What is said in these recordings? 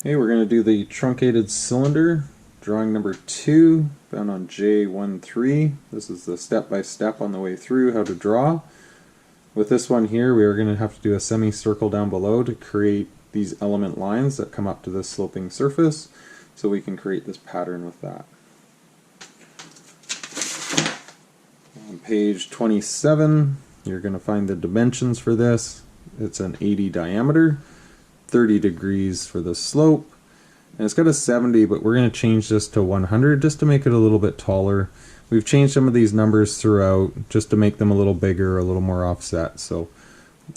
Okay, we're going to do the truncated cylinder, drawing number 2, found on J13. This is the step-by-step on the way through how to draw. With this one here, we are going to have to do a semicircle down below to create these element lines that come up to this sloping surface, so we can create this pattern with that. On page 27, you're going to find the dimensions for this. It's an 80 diameter. 30 degrees for the slope, and it's got a 70, but we're going to change this to 100 just to make it a little bit taller. We've changed some of these numbers throughout just to make them a little bigger, a little more offset. So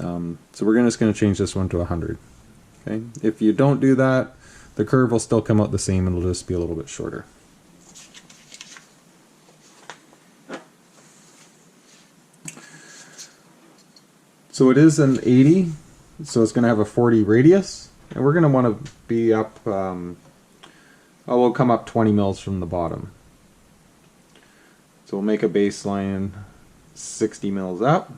we're just going to change this one to 100. Okay. If you don't do that, the curve will still come out the same, and it'll just be a little bit shorter. So it is an 80. So it's going to have a 40 radius, and we're going to want to be up, we'll come up 20 mils from the bottom. So we'll make a baseline 60 mils up.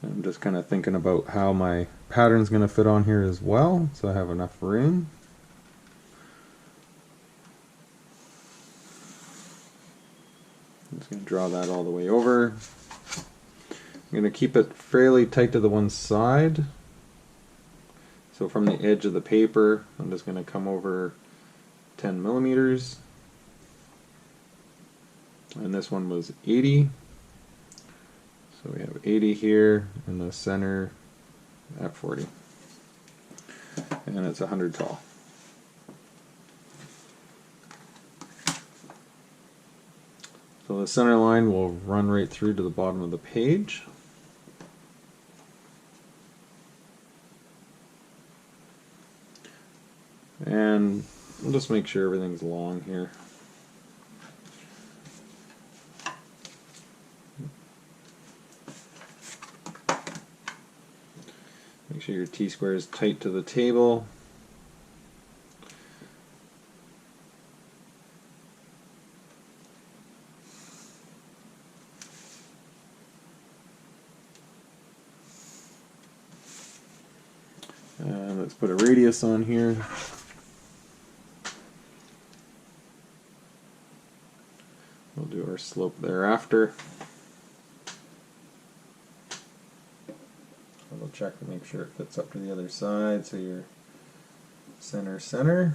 I'm just kind of thinking about how my pattern's going to fit on here as well, so I have enough room. I'm just going to draw that all the way over. I'm going to keep it fairly tight to the one side. So from the edge of the paper, I'm just going to come over 10 millimeters. And this one was 80. So we have 80 here in the center at 40. And it's 100 tall. So the center line will run right through to the bottom of the page. And we'll just make sure everything's long here. Make sure your T-square is tight to the table. Let's put a radius on here. We'll do our slope thereafter. We'll check to make sure it fits up to the other side, so your center.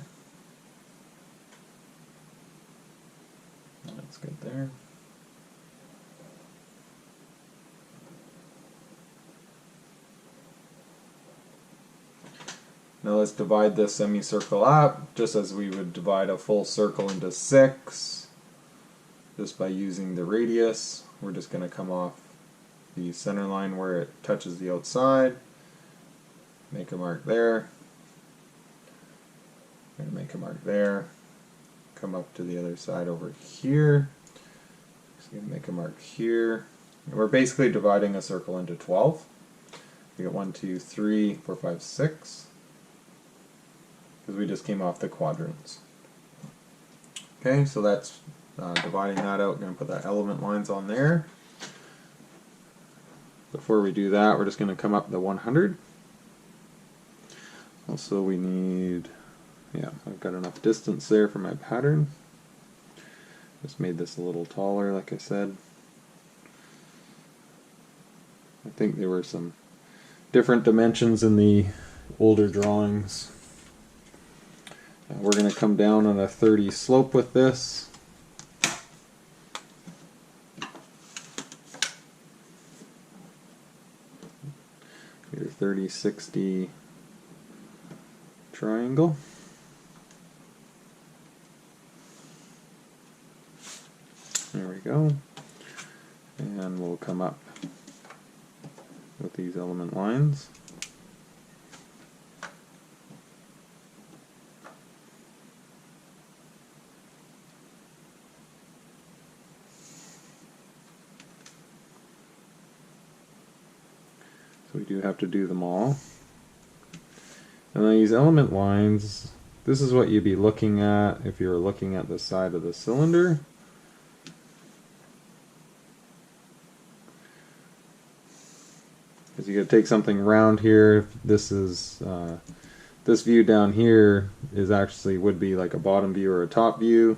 That's good there. Now let's divide this semicircle up, just as we would divide a full circle into 6, just by using the radius. We're just going to come off the center line where it touches the outside, make a mark there, we're going to make a mark there, come up to the other side over here, so we're going to make a mark here, and we're basically dividing a circle into 12. We got 1, 2, 3, 4, 5, 6. Because we just came off the quadrants. Okay, so that's dividing that out. Going to put the element lines on there. Before we do that, we're just going to come up to 100. Also, we need, yeah, I've got enough distance there for my pattern. Just made this a little taller, like I said. I think there were some different dimensions in the older drawings. We're going to come down on a 30 slope with this. Your 30-60 triangle. There we go. And we'll come up with these element lines. So we do have to do them all. And then these element lines, this is what you'd be looking at if you were looking at the side of the cylinder. Because you got to take something round here. This is this view down here is actually would be like a bottom view or a top view.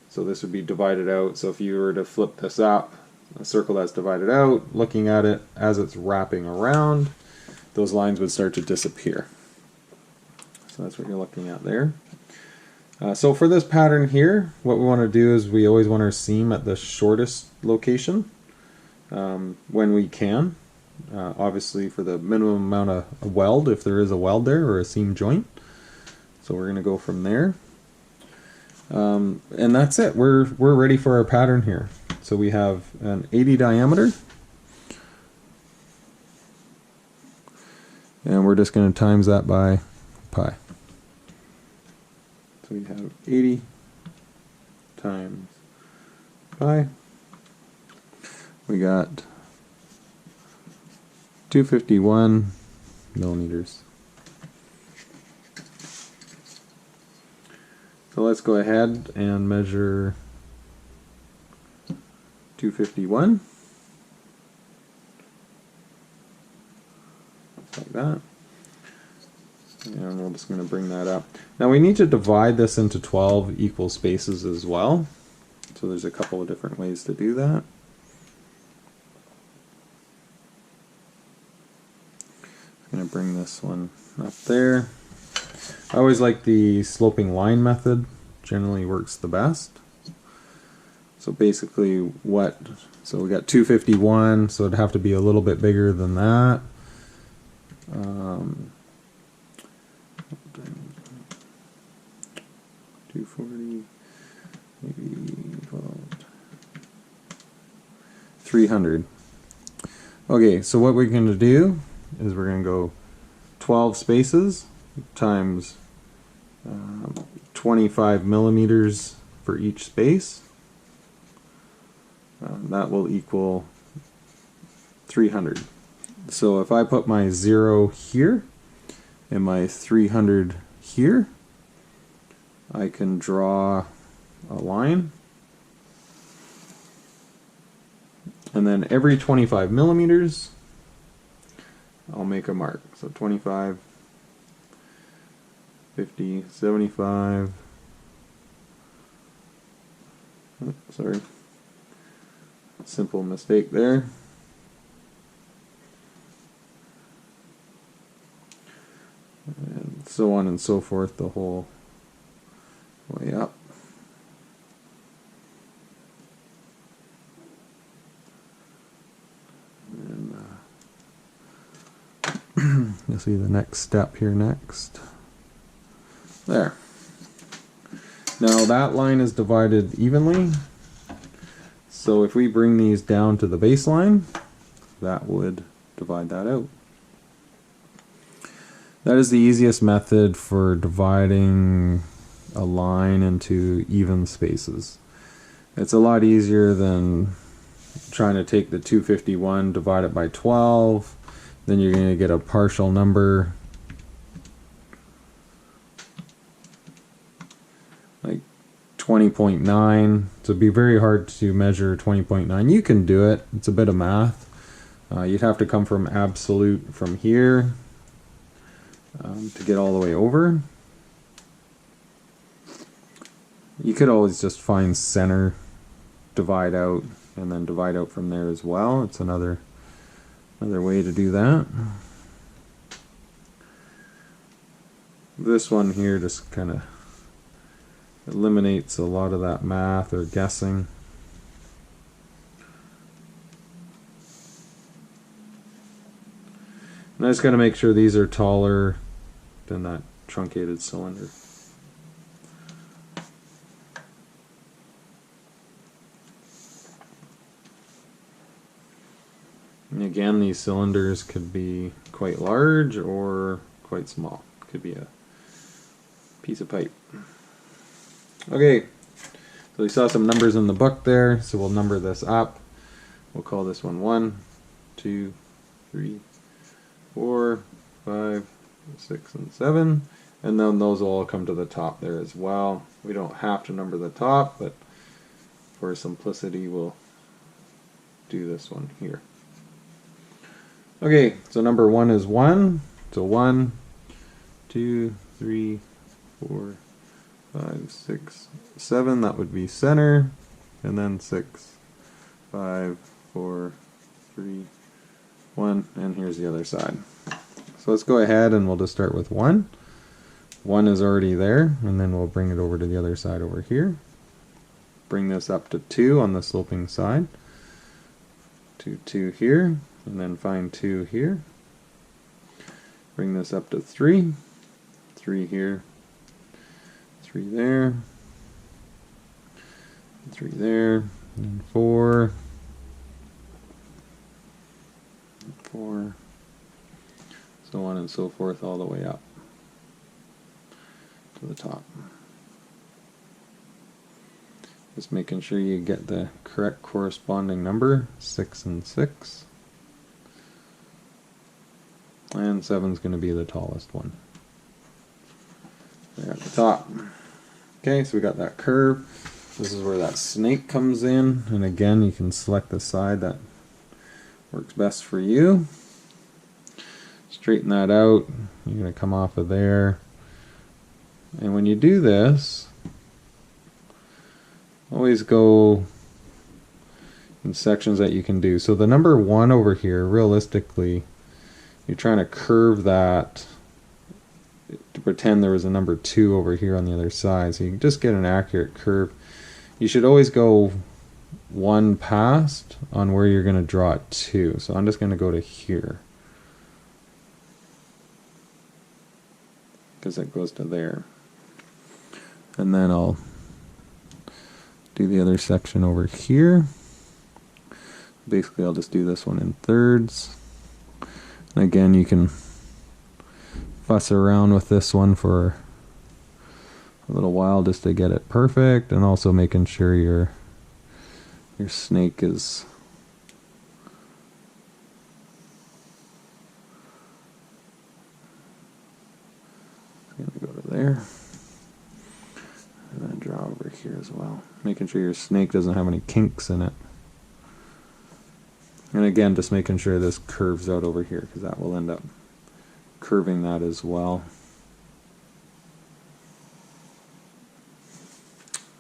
So this would be divided out. So if you were to flip this up, a circle that's divided out, looking at it as it's wrapping around, those lines would start to disappear. So that's what you're looking at there. So for this pattern here, what we want to do is we always want our seam at the shortest location when we can. Obviously for the minimum amount of weld, if there is a weld there or a seam joint. So we're going to go from there. And that's it. We're ready for our pattern here. So we have an 80 diameter. And we're just going to times that by pi. So we have 80 times pi. We got 251 millimeters. So let's go ahead and measure 251. Like that. And we're just going to bring that up. Now we need to divide this into 12 equal spaces as well. So there's a couple of different ways to do that. I'm going to bring this one up there. I always like the sloping line method. Generally works the best. So basically so we got 251, so it'd have to be a little bit bigger than that. 240, maybe 12, 300. Okay, so what we're going to do is we're going to go 12 spaces times 25 millimeters for each space. That will equal 300. So if I put my 0 here and my 300 here, I can draw a line. And then every 25 millimeters, I'll make a mark. So 25, 50, 75, oh, sorry, simple mistake there. And so on and so forth the whole way up. You'll see the next step here next. There. Now that line is divided evenly. So if we bring these down to the baseline, that would divide that out. That is the easiest method for dividing a line into even spaces. It's a lot easier than trying to take the 251, divide it by 12, then you're going to get a partial number like 20.9. So it'd be very hard to measure 20.9. You can do it. It's a bit of math. You'd have to come from absolute from here to get all the way over. You could always just find center, divide out, and then divide out from there as well. It's another way to do that. This one here just kind of eliminates a lot of that math or guessing. And I just got to make sure these are taller than that truncated cylinder. And again, these cylinders could be quite large or quite small. Could be a piece of pipe. Okay, so we saw some numbers in the book there, so we'll number this up. We'll call this one 1, 2, 3, 4, 5, 6, and 7. And then those will all come to the top there as well. We don't have to number the top, but for simplicity, we'll do this one here. Okay, so number 1 is 1. So 1, 2, 3, 4, 5, 6, 7. That would be center. And then 6, 5, 4, 3, 1. And here's the other side. So let's go ahead and we'll just start with 1. 1 is already there, and then we'll bring it over to the other side over here. Bring this up to 2 on the sloping side. 2 here, and then find 2 here. Bring this up to 3. 3 here. 3 there. 3 there. And 4. 4. So on and so forth all the way up to the top. Just making sure you get the correct corresponding number, 6 and 6. And 7 is going to be the tallest one. There at the top. Okay, so we got that curve. This is where that snake comes in, and again you can select the side that works best for you. Straighten that out. You're going to come off of there. And when you do this, always go in sections that you can do. So the number 1 over here, realistically, you're trying to curve that to pretend there was a number 2 over here on the other side. So you can just get an accurate curve. You should always go 1 past on where you're going to draw it to. So I'm just going to go to here, because it goes to there. And then I'll do the other section over here. Basically I'll just do this one in thirds. And again, you can fuss around with this one for a little while just to get it perfect, and also making sure your snake is going to go to there. And then draw over here as well. Making sure your snake doesn't have any kinks in it. And again, just making sure this curves out over here, because that will end up curving that as well.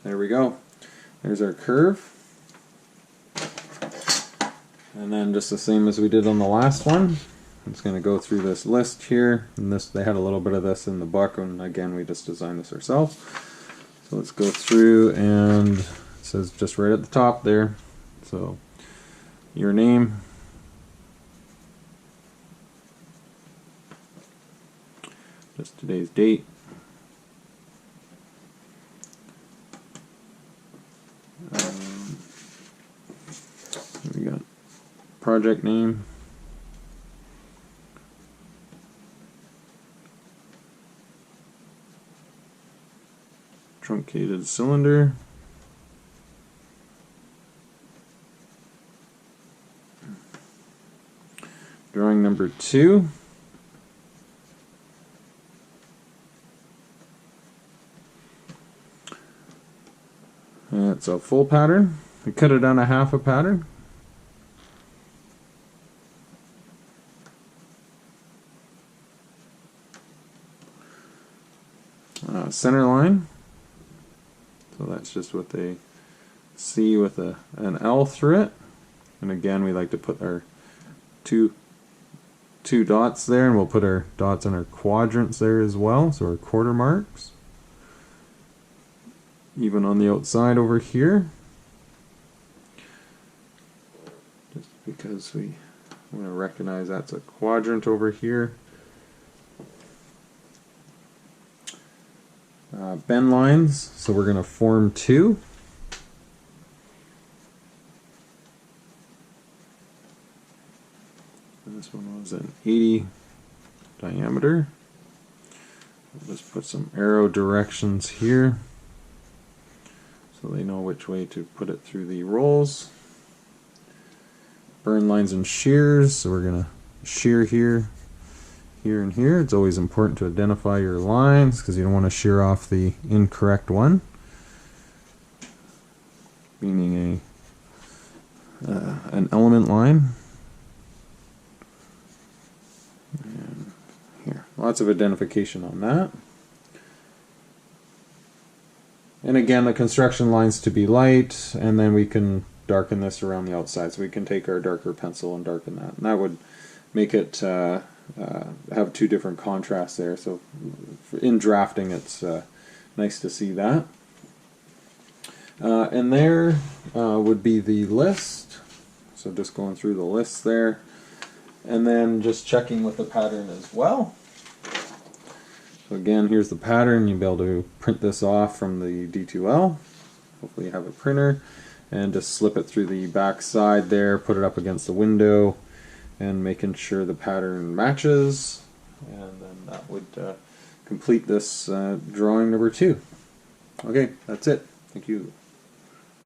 There we go. There's our curve. And then just the same as we did on the last one, I'm just going to go through this list here. And this, they had a little bit of this in the book, and again we just designed this ourselves. So let's go through, and it says just right at the top there. So your name, just today's date, we got project name, truncated cylinder, drawing number 2, and it's a full pattern. We cut it on a half a pattern. Center line, so that's just with a C with an L through it, and again we like to put our two dots there, and we'll put our dots on our quadrants there as well, so our quarter marks. Even on the outside over here, just because we want to recognize that's a quadrant over here. Bend lines, so we're going to form 2. And this one was an 80 diameter. We'll just put some arrow directions here so they know which way to put it through the rolls. Burn lines and shears, so we're going to shear here, here, and here. It's always important to identify your lines because you don't want to shear off the incorrect one, meaning an element line. lots of identification on that. And again, the construction lines to be light, and then we can darken this around the outside. So we can take our darker pencil and darken that. And that would make it have two different contrasts there. So in drafting, it's nice to see that. And there would be the list. So just going through the list there. And then just checking with the pattern as well. So again, here's the pattern. You'll be able to print this off from the D2L. Hopefully you have a printer. And just slip it through the back side there, put it up against the window, and making sure the pattern matches. And then that would complete this drawing number 2. Okay, that's it. Thank you.